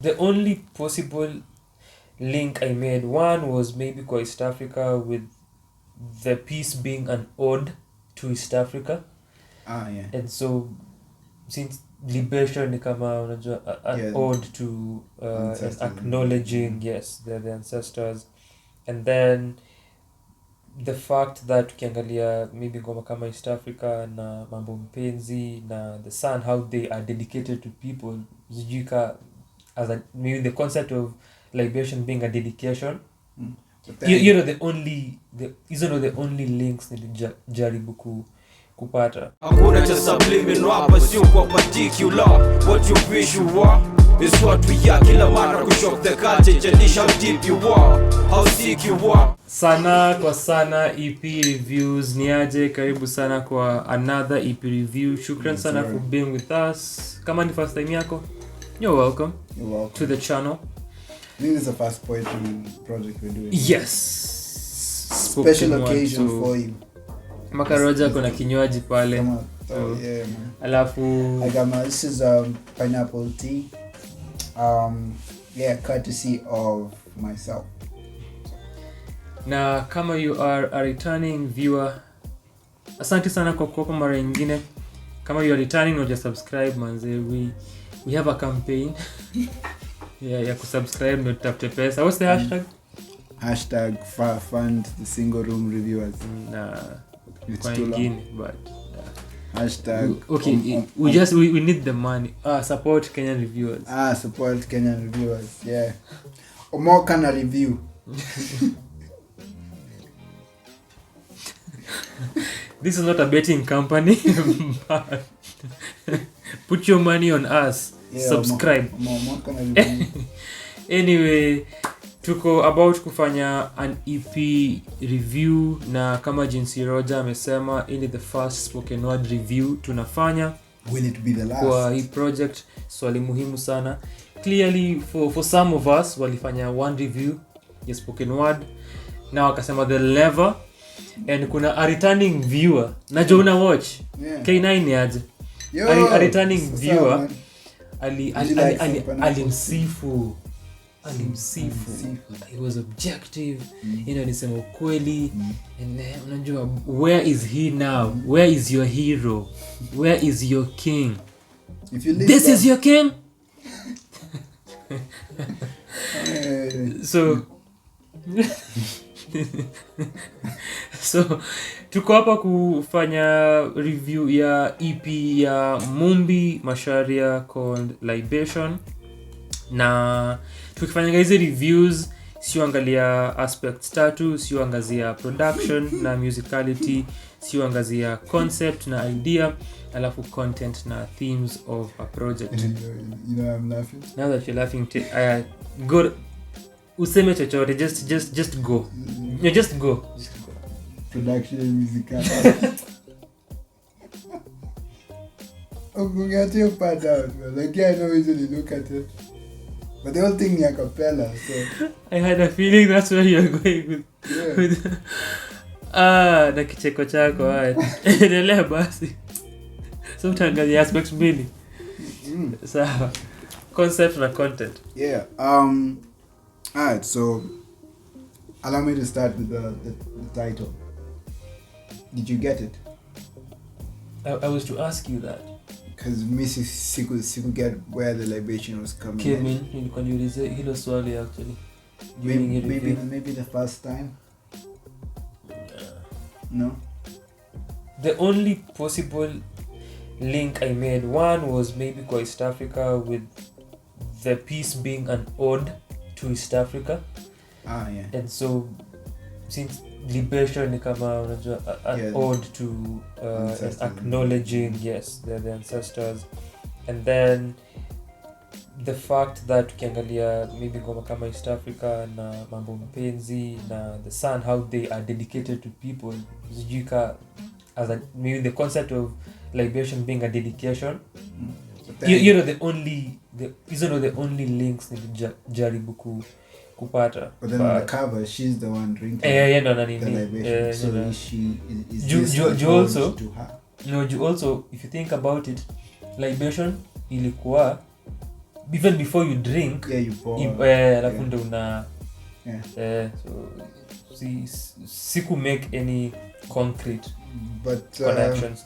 The only possible link I made, one was maybe kwa East Africa, with the piece being an ode to East Africa. Yeah. And so since Libation ni kama unajua an ode to acknowledging the ancestors, and then the fact that ukiangalia maybe ngoma kama East Africa na mambo mpenzi na the sun, how they are dedicated to people, zijika as a, maybe the concept of libation being a dedication. You know, the only links nilijaribu kupata. Hakuna cha subliminal hapa, sio kwa particular. What you wish you are is what we are. Kila mara kushock the culture, jadisha how deep you are, how sick you are. Sana kwa sana EP reviews, niaje, karibu sana kwa another EP review. Shukran sana for being with us. Kama ni first time yako, you're welcome to the channel. I think this is the first poetry project we're doing. Yes. Special occasion for you. Makaroja kuna kinywaji pale. Yeah, man. Alafu this is pineapple tea. Courtesy of myself. Na kama you are a returning viewer, asante sana kwa kuwa mara nyingine. Kama you are returning, or just subscribe manze, we have a campaign. ya kusubscribe na tutafute pesa. What's the hashtag? Hashtag fund the single room reviewers. It's too long. But hashtag okay, we need the money. Support Kenyan reviewers. Support Kenyan reviewers. Yeah. More can a review. This is not a betting company. But put your money on us. Subscribe. More can a review. Anyway, tuko about kufanya an EP review, na kama jinsi Roja amesema, ini the first spoken word review tunafanya. Will it be the last? Kwa hii project, swali muhimu sana. Clearly for some of us walifanya one review ya spoken word, na wakasema the level, and kuna a returning viewer. Najua una watch. Yeah. K9 ni aje. A returning viewer alimsifu. It was objective. Alisema ukweli. And unajua, where is he now? Where is your hero? Where is your king? This is your king. So tuko hapa kufanya review ya EP ya Mumbi Macharia called Libation. Na tukifanya hizi reviews, sio angalia aspects tatu, sio angazia production na musicality, sio angazia concept na idea, alafu content na themes of a project. You know I'm laughing. Now that you're laughing, go useme chochote, just go. Yeah, just go. Production and musicality. I'm going to part out, man. Like, I know easily look at it. But the whole thing is a cappella, so... I had a feeling that's where you're going with... na kicheko chako, endelea basi. So mtangazi aspects mbili. Sawa. Concept na content. Yeah. Alright, so... allow me to start with the title. Did you get it? I was to ask you that. Because Missy could get where the libation was coming in. Nilikuwa niulize hilo swali actually. Maybe the first time. No. The only possible link I made, one was maybe kwa East Africa, with the piece being an ode to East Africa. Yeah. And so since Libation ni kama unajua an ode to acknowledging the ancestors, and then the fact that ukiangalia maybe ngoma kama East Africa na mambo mpenzi na the sun, how they are dedicated to people, zijika as a, maybe the concept of libation being a dedication. You know, the only links nilijaribu kupata. But then on the cover, she's the one drinking the libation. So she is you also to her. No, you also, if you think about it, libation ilikuwa even before you drink, you pour. alafu ndo una Yeah. so siku make any concrete But connections.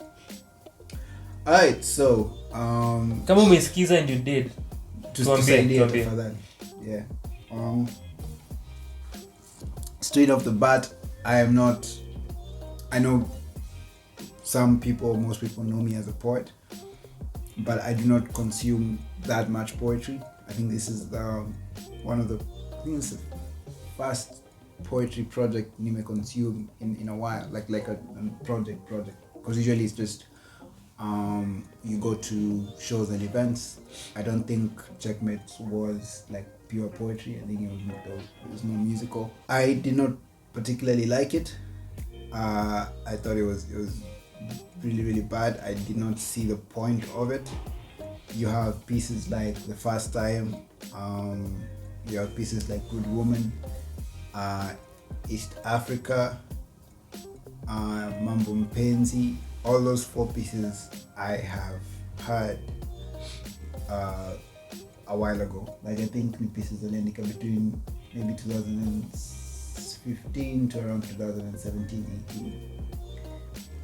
alright, so Kama umesikiza and you did, tuambie. tafadhali. Yeah. Straight off the bat, I know most people know me as a poet, but I do not consume that much poetry. I think this is the first poetry project nime consume in a while, like a project, because usually it's just you go to shows and events. I don't think Checkmate was like pure poetry. I think it was more musical. I did not particularly like it. I thought it was really, really bad. I did not see the point of it. You have pieces like The First Time, you have pieces like Good Woman, East Africa, Mambo Mpenzi. All those 4 pieces I have heard a while ago. Like I think the pieces aliandika between maybe 2015 to around 2017-18.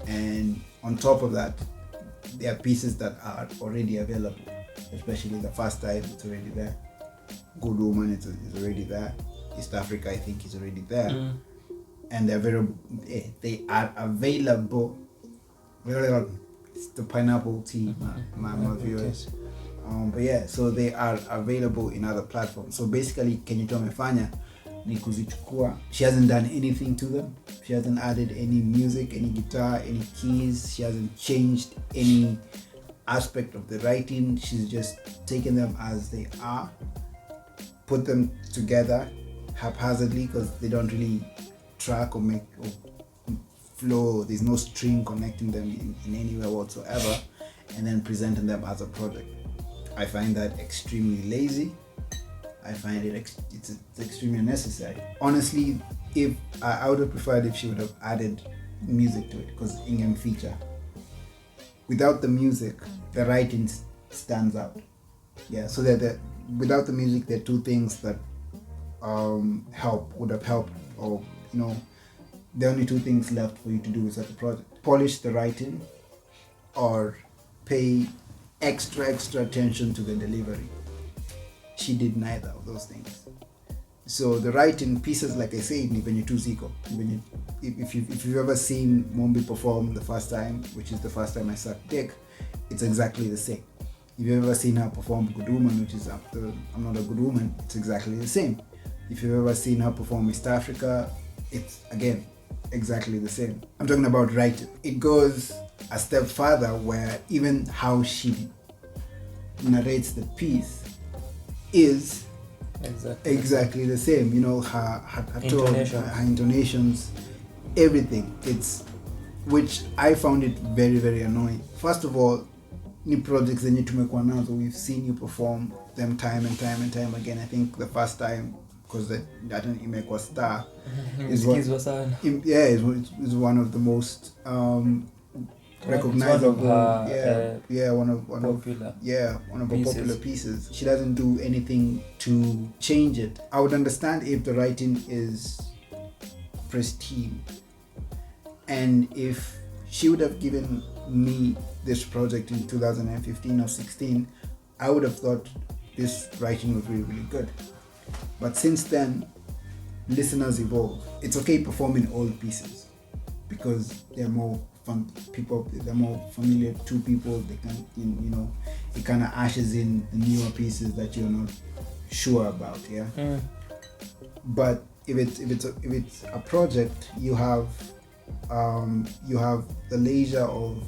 And on top of that, there are pieces that are already available, especially The First Time, it's already there. Good Woman is already there. East Africa, I think, is already there. And they are available. It's the pineapple tea, my viewers. But yeah, so they are available in other platforms. So basically, Kenyatta amefanya ni kuzichukua. She hasn't done anything to them. She hasn't added any music, any guitar, any keys. She hasn't changed any aspect of the writing. She's just taken them as they are, put them together haphazardly, because they don't really track or make or flow. There's no string connecting them in any way whatsoever, and then presenting them as a project. I find that extremely lazy. I find it's extremely unnecessary. Honestly, if I would have preferred if she would have added music to it, because Ingham feature. Without the music, the writing stands out. Yeah, so that without the music, there are 2 things that would have helped, or the only 2 things left for you to do with such a project: polish the writing, or pay extra attention to the delivery. She did neither of those things. So the writing pieces, like I said, ni venye tu ziko. If you've ever seen Mumbi perform The First Time, which is The First Time I Sucked Dick, it's exactly the same. If you've ever seen her perform Good Woman, which is after I'm Not a Good Woman, it's exactly the same. If you've ever seen her perform East Africa, it's again exactly the same. I'm talking about writing. It goes a step further, where even how she narrates the piece is exactly the same. Her tone, her intonations, everything. Which I found it very, very annoying. First of all, new projects zenye tumekuwa nazo, we've seen you perform them time and time again. I think The First Time, because that imekuwa star, is one of the most recognizable, one of her popular pieces. She doesn't do anything to change it. I would understand if the writing is pristine, and if she would have given me this project in 2015 or 16, I would have thought this writing was really, really good. But since then, listeners evolve. It's okay performing old pieces because they're more fun. They're more familiar to people. They can, it kind of ushers in the newer pieces that you're not sure about. Yeah. But if it's a project, you have the leisure of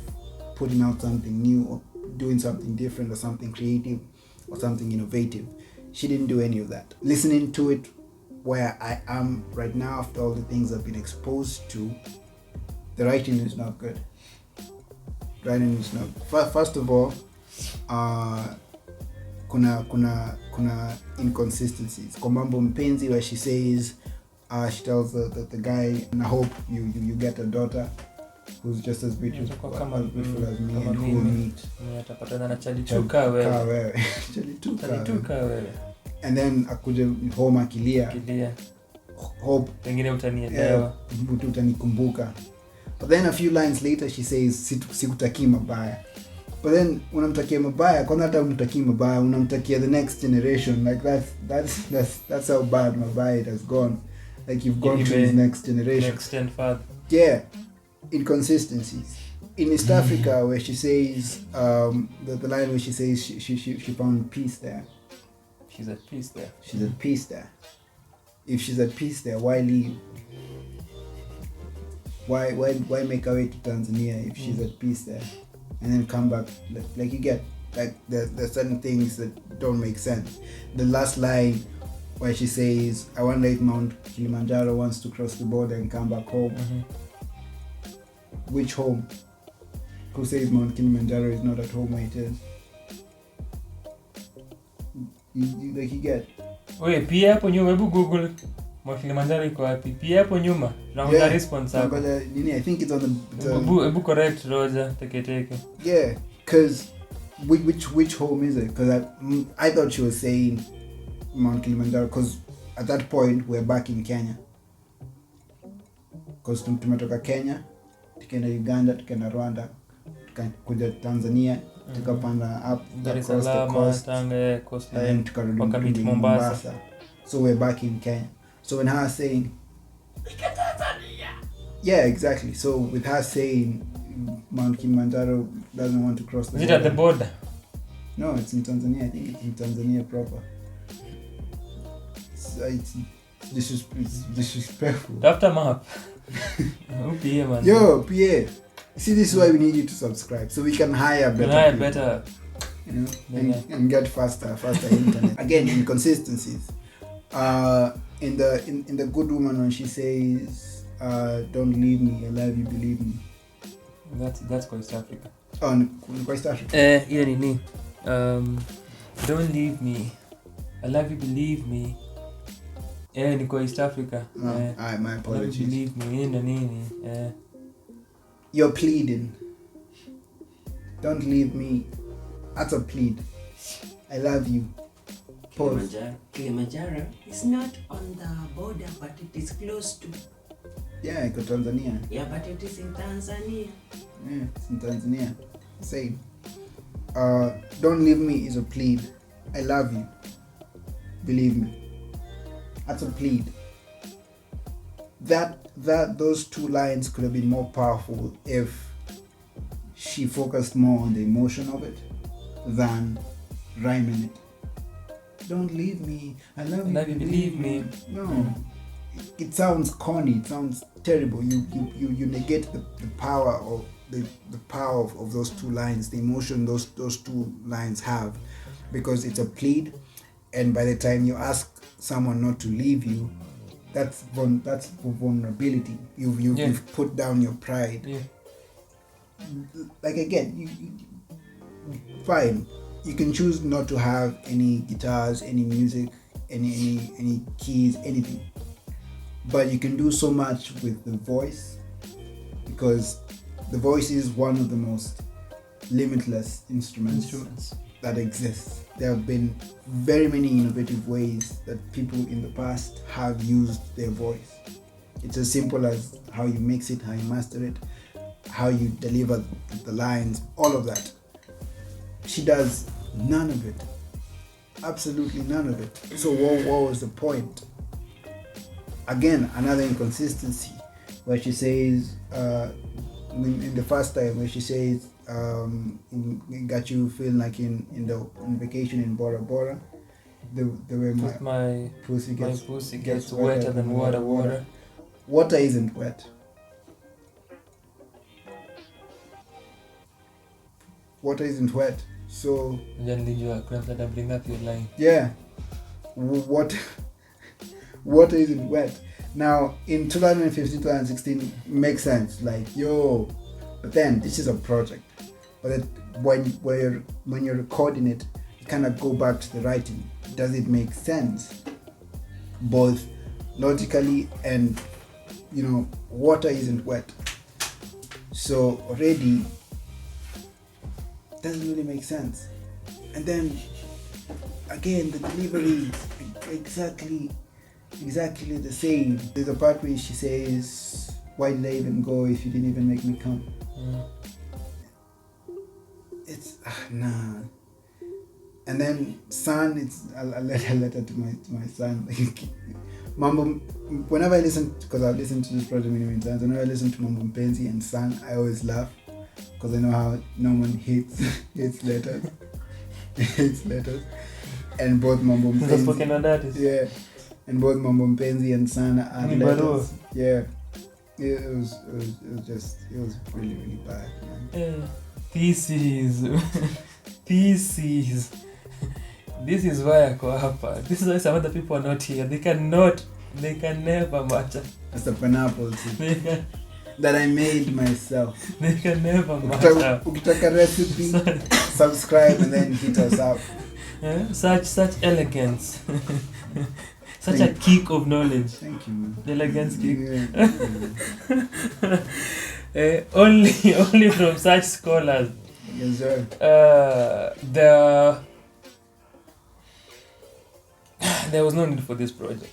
putting out something new, or doing something different, or something creative, or something innovative. She didn't do any of that. Listening to it where I am right now, after all the things I've been exposed to, the writing is not good. First of all, kuna inconsistencies. Kwa Mambo Mpenzi, where she says, she tells the guy, "I hope you get a daughter." who's just as beautiful, Atakuwa kama as me, kama and who will mimi. meet Atapatana na chalituka wewe. Chalituka wewe. and then akuje home akilia Kilia. hope Pengine utanielewa. utanikumbuka. But then a few lines later she says sikutakii mabaya. But then unamtakia mabaya, kwanza hata umtakii mabaya, unamtakia the next generation. Like that's how bad mabaya it has gone. Like you've gone to the next generation. Extend further. Yeah, inconsistencies. In East Africa, where she says the line where she says she found peace there. She's at peace there. She's at peace there. If she's at peace there, why leave? Why make her way to Tanzania if she's at peace there, and then come back? Like you get, like there's certain things that don't make sense. The last line where she says, "I wonder if Mount Kilimanjaro wants to cross the border and come back home." Which home? Who says Mount Kilimanjaro is not at home where it is? Like you get. Wait, pia hapo nyuma, hebu Google Mount Kilimanjaro iko wapi? Pia hapo nyuma. Naona response hapo. But I think it's on the Hebu correct Roger, teke. Yeah, cuz which home is it? Because I thought she was saying Mount Kilimanjaro, because at that point we're back in Kenya. Because tumetoka Kenya, tukaenda Uganda, tukaenda Rwanda, tukakuja Tanzania, tukapanda up across the coast, Tanga, coastline, and tukarudi Mombasa. So we're back in Kenya. So when her saying, yeah, exactly. So with her saying Mount Kilimanjaro doesn't want to cross the border. Is it at the border? No, it's in Tanzania. I think it's in Tanzania proper. It's disrespectful. After map. PA, man. Yo, PA. See, this is why we need you to subscribe, so we can hire better. You know, and get faster internet. Again, inconsistencies. In the Good Woman, when she says, "Don't leave me, I love you, believe me." That's West Africa. Oh, in West Africa. Don't leave me, I love you, believe me. Niko East Africa. My apologies. Believe me, nini. You're pleading. Don't leave me. That's a plead. I love you. Pause. Kilimanjaro is not on the border, but it is close to. Yeah, iko Tanzania. Yeah, but it is in Tanzania. Yeah, it's in Tanzania. Same. Don't leave me is a plead. I love you. Believe me. That's a plead. Those two lines could have been more powerful if she focused more on the emotion of it than rhyming it. Don't leave me. I love you. Believe me. No. It sounds corny. It sounds terrible. You negate the power of the power of those two lines, the emotion those two lines have, because it's a plead, and by the time you ask someone not to leave you, that's vulnerability. You've put down your pride. Yeah. Like again, you fine. You can choose not to have any guitars, any music, any keys, anything. But you can do so much with the voice, because the voice is one of the most limitless instruments that exist. There have been very many innovative ways that people in the past have used their voice. It's as simple as how you mix it, how you master it, how you deliver the lines, all of that. She does none of it. Absolutely none of it. So what was the point? Again, another inconsistency where she says, in the first time where she says, got you feeling like in vacation in Bora Bora, the way my pussy gets wetter than water. Water isn't wet. Water isn't wet. So bring up your line. Yeah. Water isn't wet. Now in 2015, 2016 makes sense. Like, yo, but then this is a project. But when you're recording it, you kind of go back to the writing. Does it make sense? Both logically and, water isn't wet. So already doesn't really make sense. And then again, the delivery exactly the same. There's a part where she says, "Why did I even go if you didn't even make me come?" It's nah. And then son, it's a letter to my son. Mambo, whenever I listen, because I've listened to this project many times, whenever I listen to Mumbi Macharia and son, I always laugh because I know how Norman hates letters. Hates letters. And both Mumbi Macharia, yeah, and both Mumbi Macharia and son are letters. Yeah, it was really bad, man. Thesis. This is why I go hapa. This is why some other people are not here. They can never matter. That's the pineapple that I made myself. They can never matter. Ukitaka recipe, subscribe and then hit us up. Such elegance. Such a kick of knowledge. Thank you, man. Elegance kick. Yeah. Only from such scholars. Yes, sir. There was no need for this project.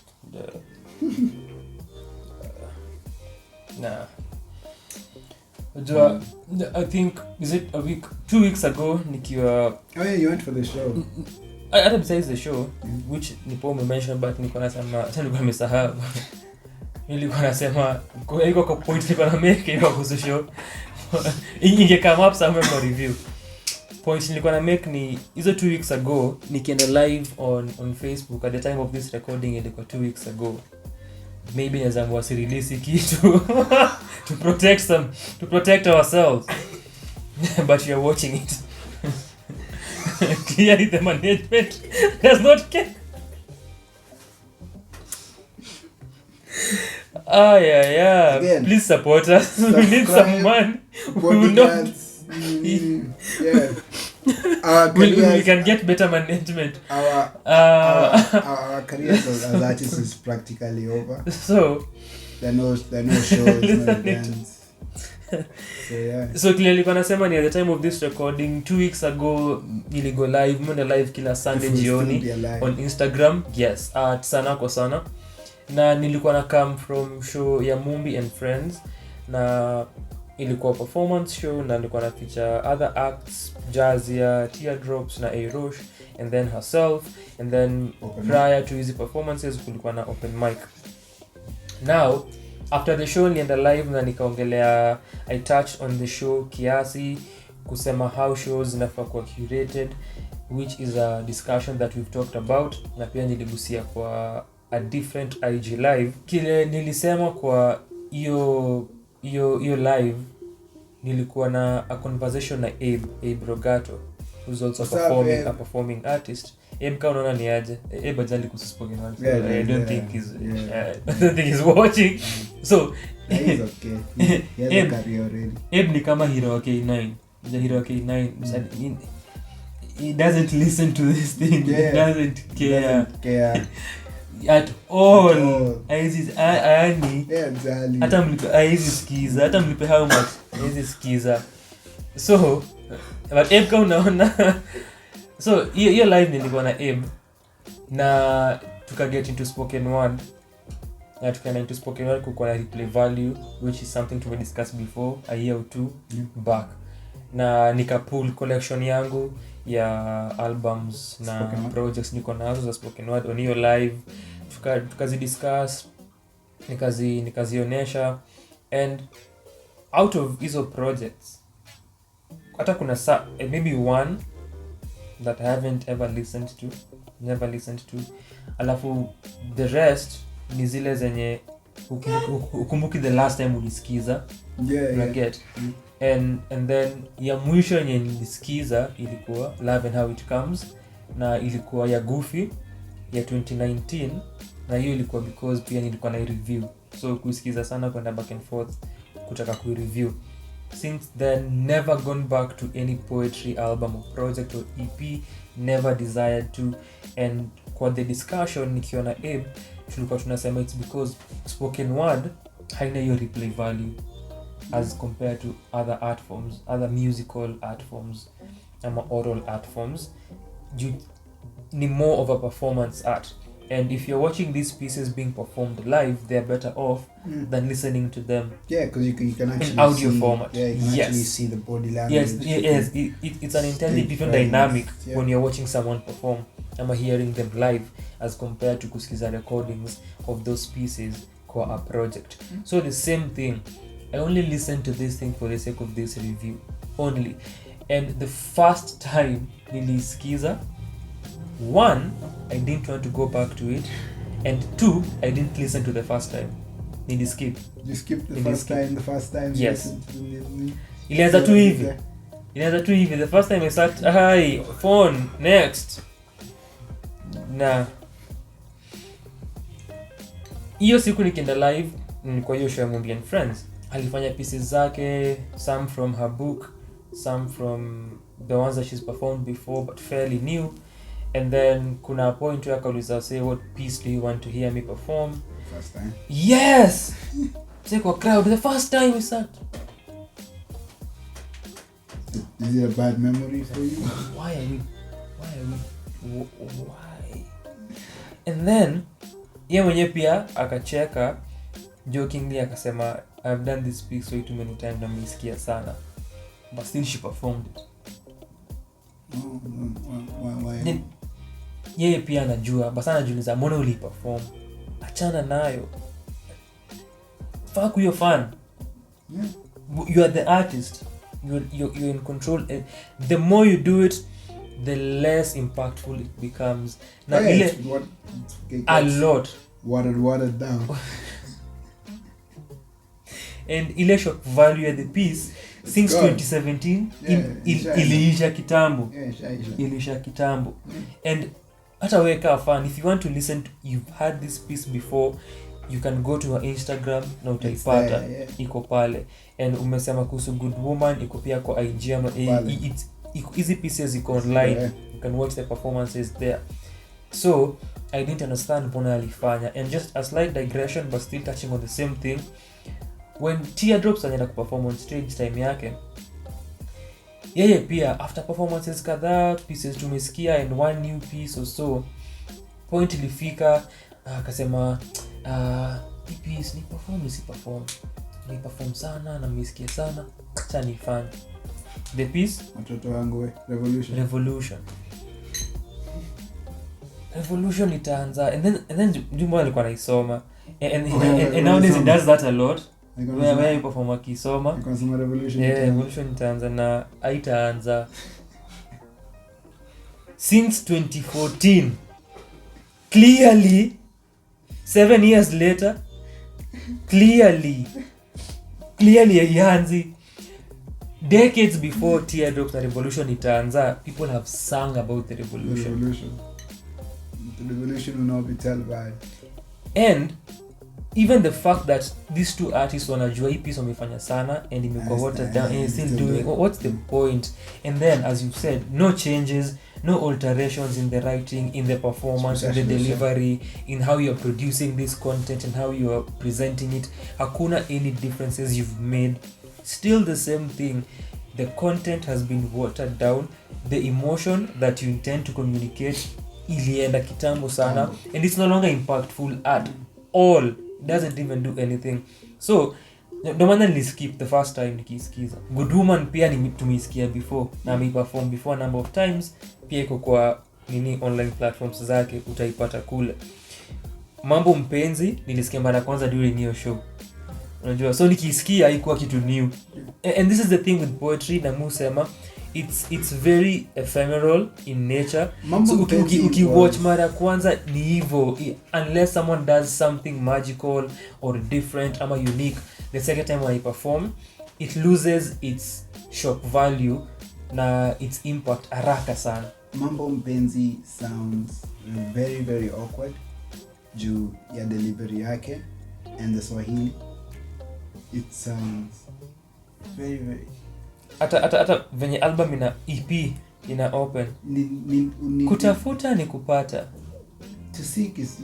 Nah. I think, is it 2 weeks ago, nikiwa... Oh yeah, you went for the show. Hata besides the show, which nipo umemention, but nilikuwa nasema, nilikuwa nimesahau. Nilikuwa nasema, iko kwa point nilikuwa na make iko kuhusu show. Inge come up somewhere for review. Point nilikuwa na make ni hizo 2 weeks ago, nikienda live on Facebook at the time of this recording, ilikuwa 2 weeks ago. Maybe nazamua si release kitu to protect ourselves. But you're watching it. Clearly the management does not care. Yeah. Again, please support us. We need someone who knows. Yeah. We can get better management. Our careers as artists is practically over. So there are no shows, no events. So yeah. So clearly kwa nasema ni at the time of this recording 2 weeks ago niligo live, mwenda live kila Sunday jioni on Instagram. Yes, at Sanako Sana. Na nilikuwa na come from show ya Mumbi and Friends, na ilikuwa performance show na nilikuwa na feature other acts, Jazia, Teardrops na Arosh, and then herself, and then prior to hizi performances kulikuwa na open mic. Now after the show nilienda live na nikaongelea, I touched on the show kiasi, kusema how shows zinafaa kuwa curated, which is a discussion that we've talked about, na pia niligusia kwa a different IG live. Kile nilisema kwa hiyo live, nilikuwa na a conversation na Abe Rogato, who's also a performing artist. Abe ka unaona ni aje? Abe ajali kuhusu spoken word. I don't think he's watching. So he's okay. He has a career already. Abe ni kama hero wa K9. The hero wa K9. He doesn't listen to this thing. He doesn't care. At all. Aani. Hata mlipe sikiza, hata mlipe how much sikiza. So but Abe ka unaona. So hiyo live nilikuwa na Abe na get into spoken word. Na tukaenda into spoken word kukuwa na replay value, which is something to be discussed before a year or two back. Na nika-pull collection yangu ya albums na projects niko nazo za spoken word on hiyo live. Tukazidiscuss, nikazionesha, and out of hizo projects hata kuna maybe one that I haven't never listened to. Alafu the rest ni zile zenye ukumbuki the last time ulisikiza. Get. And then ya mwisho yenye nilisikiza ilikuwa Love and How It Comes, na ilikuwa ya Goofy ya 2019, na hiyo ilikuwa because pia nilikuwa na review, so kusikiza sana kwenda back and forth kutaka ku-review. Since then, never gone back to any poetry album or project or EP, never desired to. And kwa the discussion nikiona Abe, tulikuwa tunasema it's because spoken word haina hiyo replay value. as compared to other art forms, other musical art forms, oral art forms. You need more of a performance art. And if you're watching these pieces being performed live, they're better off than listening to them. Yeah, because you can actually in audio see, format. Yeah, you can actually see the body language. Yes. It's an entirely different dynamic when you're watching someone perform. I'm hearing them live as compared to kusikiza recordings of those pieces kwa a project. So the same thing. I only listen to this thing for the sake of this review only. And the first time nilisikiza, 1, I didn't want to go back to it, and 2, I didn't listen to the first time. Skip. You skipped the first time. Yes. Ilianza tu hivi. The first time I sat, hi, phone, next. Na hiyo siku nikienda live kwa hiyo show ya Mumbi and Friends, alifanya pieces zake, some from her book, some from the ones that she's performed before but fairly new. And then kuna point where akauliza, say, what piece do you want to hear me perform? First time. Yes. Say kwa crowd, the first time we sat. Is it a bad memory for you? Why? And then yeye mwenyewe pia akacheka jokingly akasema, I've done this piece way too many times na nimesikia sana, but still she performed it. Why? Yeye pia anajua, basi anajiuliza mbona uliperform? Achana nayo. Fuck your fan. Yeah. You are the artist. You're in control. The more you do it, the less impactful it becomes. Now, a lot. Watered down. And ile shock value of the piece since 2017 iliisha kitambo. Iliisha kitambo. And hata wewe kama fan, if you want to listen to, you've had this piece before, you can go to her Instagram na utaipata, iko pale. And umesema kuhusu Good Woman, iko pia kwa IG ama easy pieces iko online. You can watch the performances there. So I didn't understand mbona alifanya. And just a slight digression but still touching on the same thing, when Teardrops anaenda kuperform on stage time yake, yeye pia after performances kadhaa, pieces tumesikia and one new piece or so, point ilifika akasema hii piece ni perform sana na nimesikia sana, acha nifanye the piece. Watoto wangu Revolution itaanza, and then Jumbo alikuwa anaisoma and nowadays he does that a lot. Where you perform akisoma Revolution itaanza na haitaanza since 2014, clearly 7 years later, clearly ianzi. Decades before Teardrops na Revolution itaanza, people have sung about the revolution. The revolution will not be televised. And even the fact that these two artists wanajua hii piece wamefanya sana and imekuwa watered down and still doing, what's the point? And then as you said, no changes, no alterations in the writing, in the performance, in the delivery, in how you're producing this content and how you're presenting it. Hakuna any differences you've made. Still the same thing. The content has been watered down. The emotion that you intend to communicate ilienda kitambo sana, and it's no longer impactful at all. It doesn't even do anything. So no maana niliskip the first time nikisikiza. Good Woman pia tumesikia before na ameperform before a number of times, pia iko kwa online platforms zake, utaipata kule. Mambo Mpenzi nilisikia mara kwanza during hiyo show, unajua, so nikisikia haikuwa kitu new. And this is the thing with poetry, na musema it's very ephemeral in nature. So ukiwatch mara kwanza ni hivyo, unless someone does something magical or different ama unique, the second time when I perform it loses its shock value na its impact haraka sana. Mambo Mpenzi sounds very very awkward juu ya delivery yake and the Swahili. It sounds very very hata venye album ina EP ina open kutafuta ni kupata, to seek is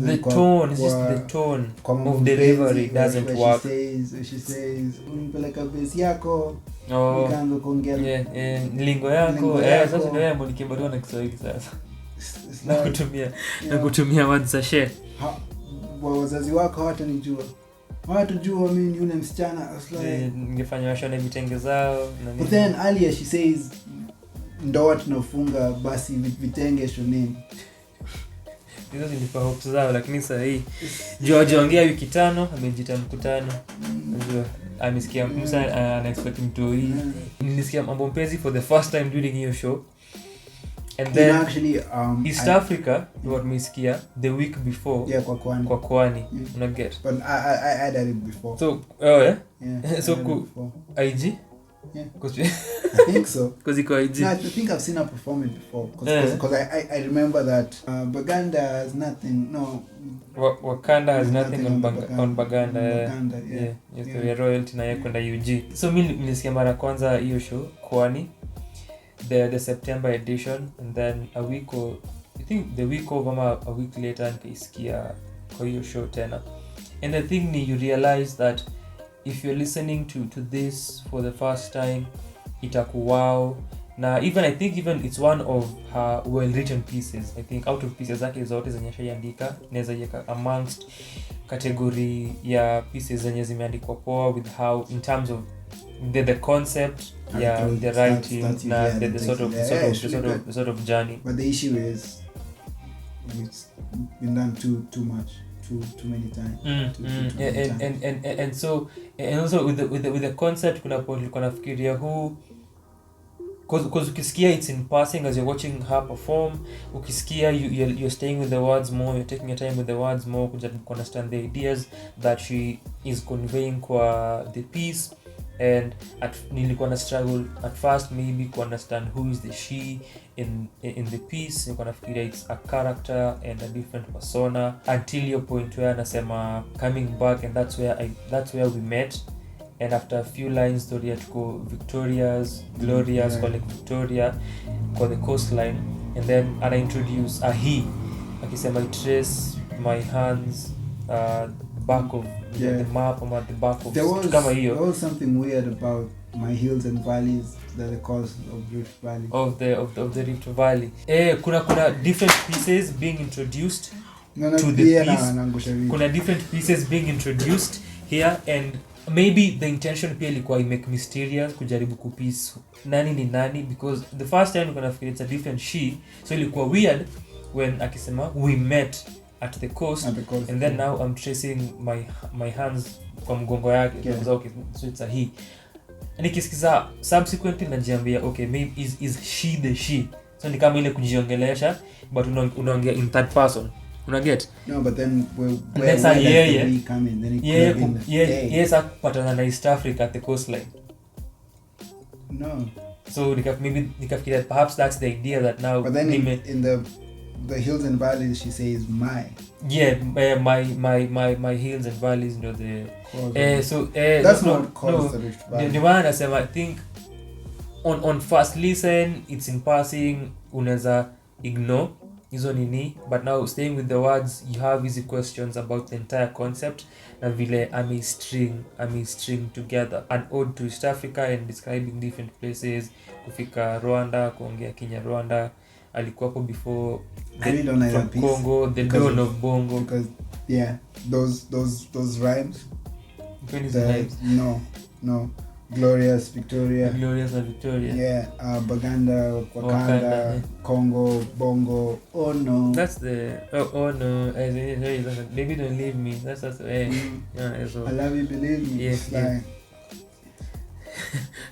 the tone is just the tone of delivery doesn't work. She says unipeleka base yako nikaanza kuongea lingo yako sasa ndio yeye mlikimbariwa na Kiswahili sasa na kutumia words za share wazazi wako hawatajua mimi ni yule msichana ningefanya washone vitenge zao na but then earlier she says ndoa tunafunga basi vitenge shoneni. Hizo zilikuwa hopes zao, lakini sasa hii George wiki 5 amejita mkutano. Unajua amesikia Musa ana expect mtu hii. Nilisikia mambo mpenzi for the first time during hiyo show. And then actually East Africa what mesikia the week before kwa Kwani una get. But I did it before. So so IG because I think so. Because iko IG. No, I think I've seen her perform it before. Because I remember that Baganda has nothing. No. Wakanda has nothing on Baganda. Yeah. Yes, the royalty na yeye kwenda UG. So mimi nilisikia mara kwanza hiyo show Kwani the September edition, and then a week the week a week later nikaisikia kwa hiyo show tena. And the thing you realize that if you're listening to this for the first time, itakuwao. Na I think it's one of her well written pieces. I think out of pieces zake zote zenye shaandika naweza yeka amongst category ya pieces zenye zimeandikwa poa with how in terms of the concept the writing na the sort of journey. But the issue is it's been done too much. Too many times. And so and also with the concept kuna point nilikuwa nafikiria who because ukisikia it's in passing as you're watching her perform, ukisikia you're staying with the words more, you're taking your time with the words more kujaribu understand the ideas that she is conveying kwa the piece. And nilikuwa na struggle at first maybe to understand who is the she in the piece. Nilikuwa nafikiria it's a character and a different persona until your point where anasema coming back, and that's where we met. And after a few lines story tuko Victoria's glorious calling Victoria for the coastline, and then I introduce a he akisema I trace my hands back of the map or the back of kama hiyo. There was something weird about my hills and valleys that the cause of Rift Valley of the Rift Valley. Kuna different pieces being introduced to the piece. Kuna different pieces being introduced here, and maybe the intention pia ilikuwa make mysterious kujaribu kupiece nani ni nani, because the first time kuna feel it's a different she, so ilikuwa weird when akisema we met at the coast and then now I'm tracing my hands kwa mgongo yake. So it's a he. Nikisikiza subsequently najiambia okay, maybe is she the she, so ni kama ile kujiongelesha but unaongea in third person. Una get? No, but then we come in, then it could have yes patana na East Africa at the coastline. No. So nikafikiria perhaps that's the idea that now. But then in the hills and valleys she says my hills and valleys, you know, the so that's not cause the Rift Valley. The one nasema I think on first listen it's in passing, unaweza ignore hizo nini, but now staying with the words you have easy questions about the entire concept na vile ame string together an ode to East Africa and describing different places, kufika Rwanda, kuongea Kenya Rwanda, alikuwa hapo before from Congo, the dawn of Bongo, because those rhymes. No glorious Victoria, Baganda, Wakanda, Congo, Bongo. Oh no, that's the oh no, baby don't leave me, that's so I love you, believe me. Yes.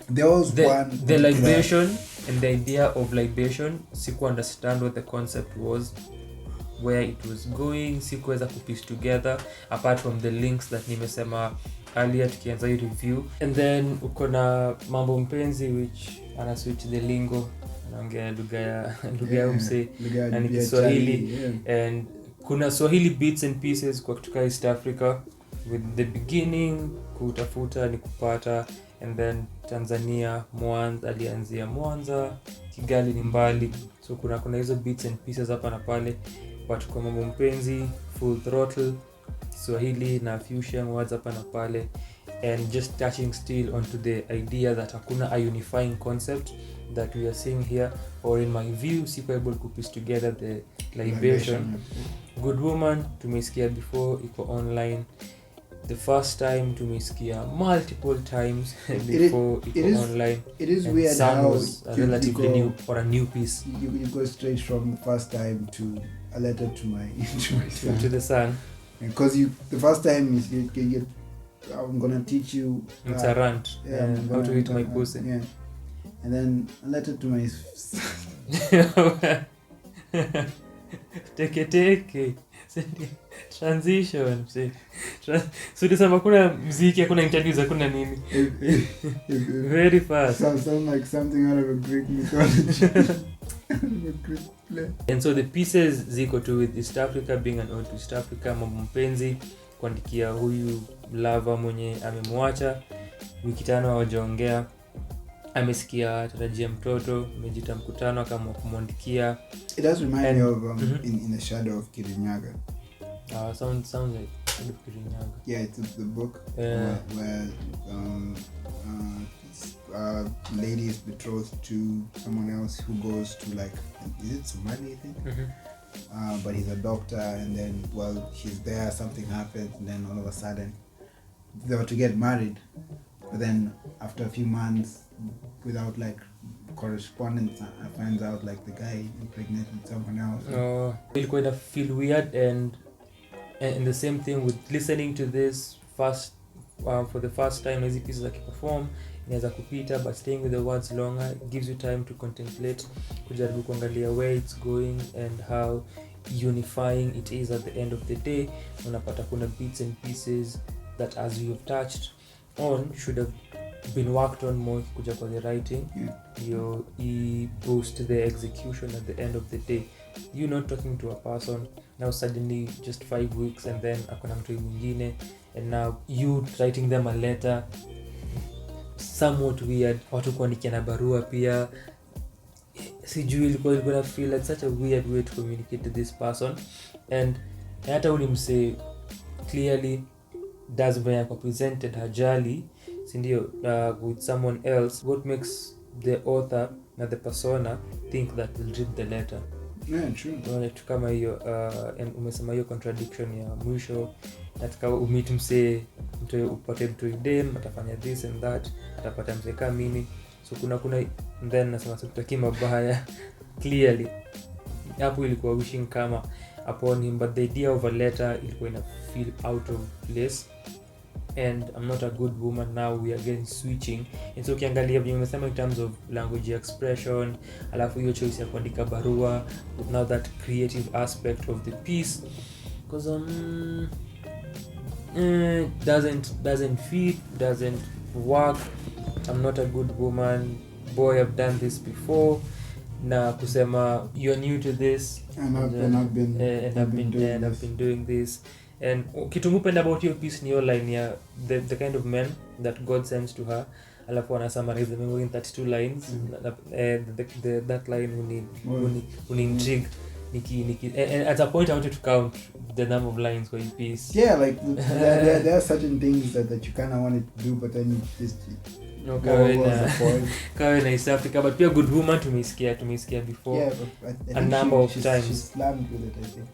There was the libation and the idea of libation. Siku understand what the concept was, where it was going, sikuweza kupiece together apart from the links that nimesema earlier tukianza hii review. And then uko na mambo mpenzi which ana switch the lingo, anaongea lugha ya umse na ni Kiswahili, and kuna Swahili bits and pieces kwa kutoka East Africa with the beginning, kutafuta ni kupata, and then Tanzania Mwanza, alianzia Mwanza, Kigali ni mbali, so kuna hizo bits and pieces hapa na pale. but kwa mambo mpenzi full throttle, Swahili na fusion words hapa na pale, and just touching still onto the idea that hakuna a unifying concept that we are seeing here, or in my view siko able to piece together the libation. Good woman tumesikia before, iko online. The first time tumesikia multiple times before iko online. It is and weird Sun how was a relatively new or a new piece. You go straight from the first time to a letter to my to the Sun. Because the first time is you can get, I'm gonna teach you it's a rant, how to eat my pussy. Yeah. And then a letter to my Teke transition. So tusema kuna muziki, hakuna interviews, hakuna nini. Very fast. Sounds like something out of a Greek mythology. And so the pieces ziko to with East Africa, being an ode to East Africa, mambo mpenzi, kuandikia huyu lover mwenye amemwacha, wiki 5 hawajaongea, amesikia tarajia mtoto, amejita mkutano kama kumwandikia. It does remind me of in the shadow of Kirinyaga. Sounds like Shadow of Kirinyaga. Yeah, it's the book where lady is betrothed to someone else who goes to, like, is it Somali, I think? But he's a doctor, and then while she's there something happens, and then all of a sudden they were to get married, but then after a few months, without like correspondence, I finds out like the guy impregnated someone else. Ilikuwa ina feel weird, and the same thing with listening to this first for the first time. Hizi pieces akiperform inaweza kupita, but staying with the words longer gives you time to contemplate, kujaribu kuangalia where it's going and how unifying it is at the end of the day. Unapata kuna bits and pieces that, as we have touched on, should have been worked on more kuja kwa the writing. You boost the execution at the end of the day. You're not talking to a person now suddenly just 5 weeks, and then akona mtu mwingine, and now you writing them a letter, somewhat weird. Watu kuandikia na barua pia, sijui ilikuwa feel like such a weird way to communicate to this person. And hata ulimse clearly does when I presented hajali, sindio, with someone else. What makes the author na the persona think that will read the letter? Yeah, true. Kama hiyo umesema hiyo contradiction ya mwisho, nataka umit mse mtu upate mtu idem, atafanya this and that, atapata mse kama mimi. So kuna then nasema sitaki mabaya clearly. Hapo ilikuwa wishing kama upon him, but the idea of a letter ilikuwa ina feel out of place. And I'm not a good woman, now we are again switching. And so ukiangalia vile umesema in terms of language expression, alafu hiyo choice ya kuandika barua, with now that creative aspect of the piece, because doesn't fit, doesn't work. I'm not a good woman, boy, I've done this before. Na kusema you're new to this, and I've been doing this. And kitu mupenda about your piece ni your line ya the kind of men that God sends to her, alafu ana summarize them in 32 lines. That line uni intrigue niki at a point I wanted to count the number of lines for your piece. Yeah, like there are certain things that you kind of wanted to do, but then you just kawe na East Africa. But pia Good Woman tumesikia before. Yeah, but I a number of she's times slammed with it, I think.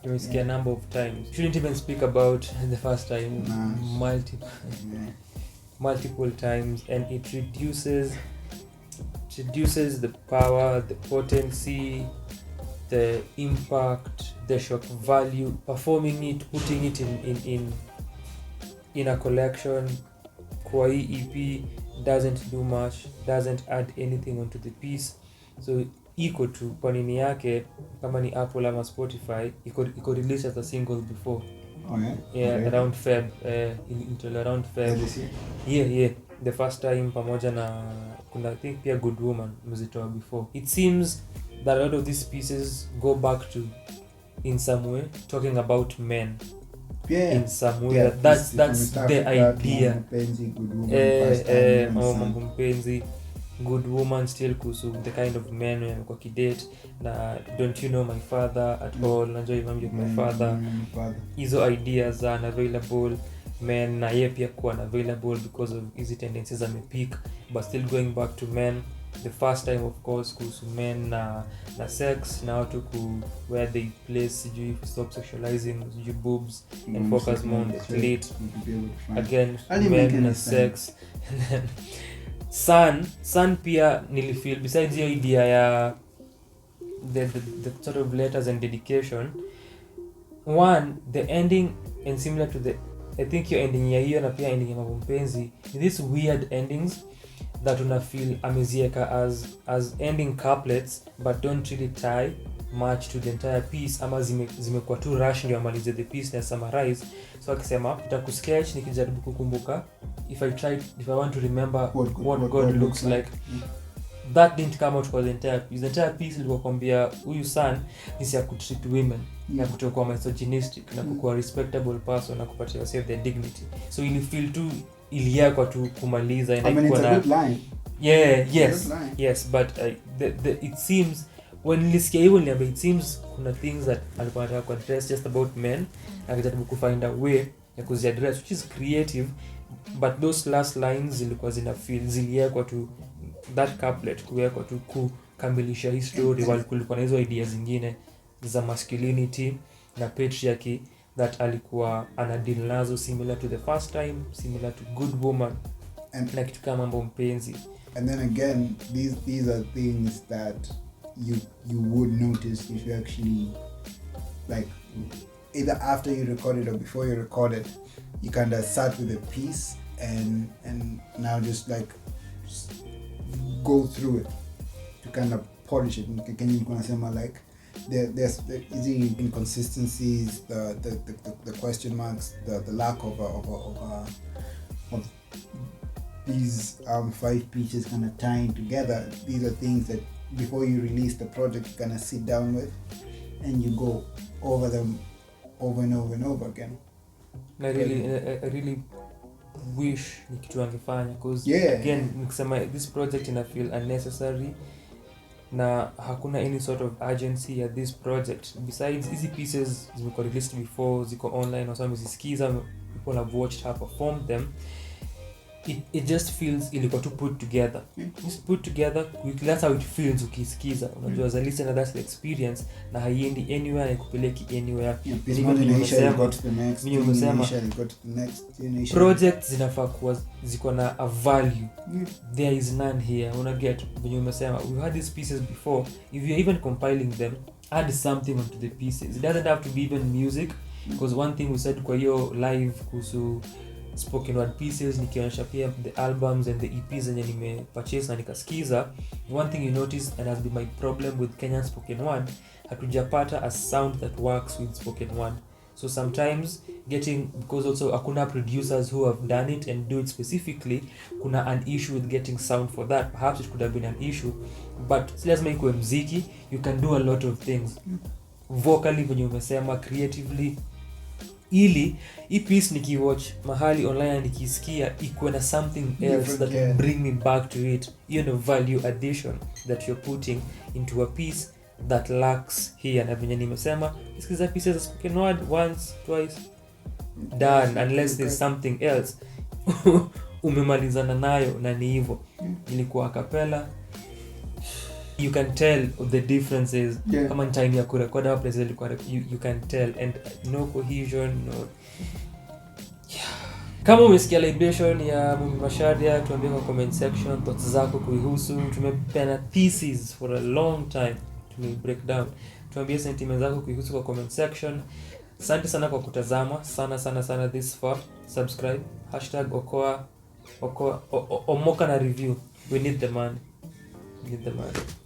Tumesikia a number of times. Shouldn't even speak about the first time. Multiple times, and it reduces the power, the potency, the impact, the shock value. Performing it, putting it in a collection kwa EP doesn't do much, doesn't add anything onto the piece. So iko tu kwa nini yake, kama ni Apple ama Spotify, iko released as a single before. Oh yeah? Yeah, okay. Around Feb, until around Feb. Yeah. The first time pamoja na kuna I think pia Good Woman mzitoa before. It seems that a lot of these pieces go back to, in some way, talking about men. Yeah. In some way, that's the idea. Mpenzi, Good Woman, first time, mambo mpenzi. good woman still kuhusu the kind of men wamekuwa kidate na don't you know my father at all, unajua imam your my father, hizo ideas are unavailable men na yeye pia kuwa unavailable because of easy tendencies amepick, but still going back to men, the first time of course kuhusu men na sex na watu where they place sijui stop sexualizing sijui boobs and focus more on the clit again men na sex. And then son pia nilifeel besides your idea ya the sort of letters and dedication, one the ending and similar to the I think your ending ya hiyo na pia ending ya mpenzi, these weird endings that una feel amezieka as ending couplets but don't really tie much to the entire piece, ama zimekuwa too rush ndio amalize the piece na summarize. So akisema nitakusketch nikijaribu kukumbuka if I want to remember what God looks like. That didn't come out for the entire piece. The entire piece ilikuwa kwambia huyu son is ya kutreat women na kutokuwa misogynistic na kuwa respectable person na kupatia yourself their dignity. So ili feel tu iliakwa tu kumaliza and it's a good line. Yes, but it seems when nilisikia hivyo niliambia it seems kuna things that alikuwa anataka kuaddress just about men na akijaribu kufind a way ya kuziaddress which is creative, but those last lines zilikuwa zina feel ziliekwa tu that couplet kuwekwa tu kukamilisha hii story, while kulikuwa na hizo ideas zingine za masculinity na patriarchy that alikuwa anadeal nazo similar to the first time, similar to good woman and na kitu kama mambo mpenzi. And then again these are things that you would notice if you actually like either after you record it or before you record it, you kind of start with a piece and now just like go through it to kind of polish it. Can you say like there's easy inconsistencies, the question marks, the lack of these 5 pieces kind of tying together. These are things that before you release the project you kind of sit down with and you go over them over and over and over again. I really wish ni kitu angefanya because again nikisema this project ina feel unnecessary na hakuna any sort of urgency at this project. Besides hizi pieces zimekuwa released before, ziko online or some zisikiza, people have watched her perform them. It just feels ilikuwa to put together. Just put together quickly, that's how it feels ukisikiza. Unajua as a listener that's the experience na haiendi anywhere na ikupeleki anywhere. Projects zinafaa kuwa ziko na a value. There is none here. Una get when you umesema we had these pieces before, if you're even compiling them, add something onto the pieces. It doesn't have to be even music, because one thing we said kwa hiyo live kuhusu spoken word pieces nikionyesha pia the albums and the EPs zenye nimepurchase na nikasikiza, one thing you notice and has been my problem with Kenyan spoken word, hatujapata a sound that works with spoken word. So sometimes because also hakuna producers who have done it and do it specifically, kuna an issue with getting sound for that. Perhaps it could have been an issue, but let's make mziki, you can do a lot of things vocally when you umesema, creatively, ili hii piece nikiwatch mahali online nikisikia ikuwe na something else that will bring me back to it. You know, value addition that you're putting into a piece that lacks here. Na venye nimesema, isikiza pieces of spoken word once, twice, done, unless there's something else umemalizana nayo na ni hivyo. Ilikuwa a cappella, you can tell the differences. Kama time ya kurekodi hapo place ilikuwa you can tell, and no cohesion, no. Kama umesikia Libation ya Mumbi Macharia, tuambie kwa comment section thoughts zako kuihusu. Tumepena thesis for a long time to break down. Tuambie sentiments zako kuihusu kwa comment section. Asante sana kwa kutazama, sana this far. Subscribe #okoa omoka na review. We need the money.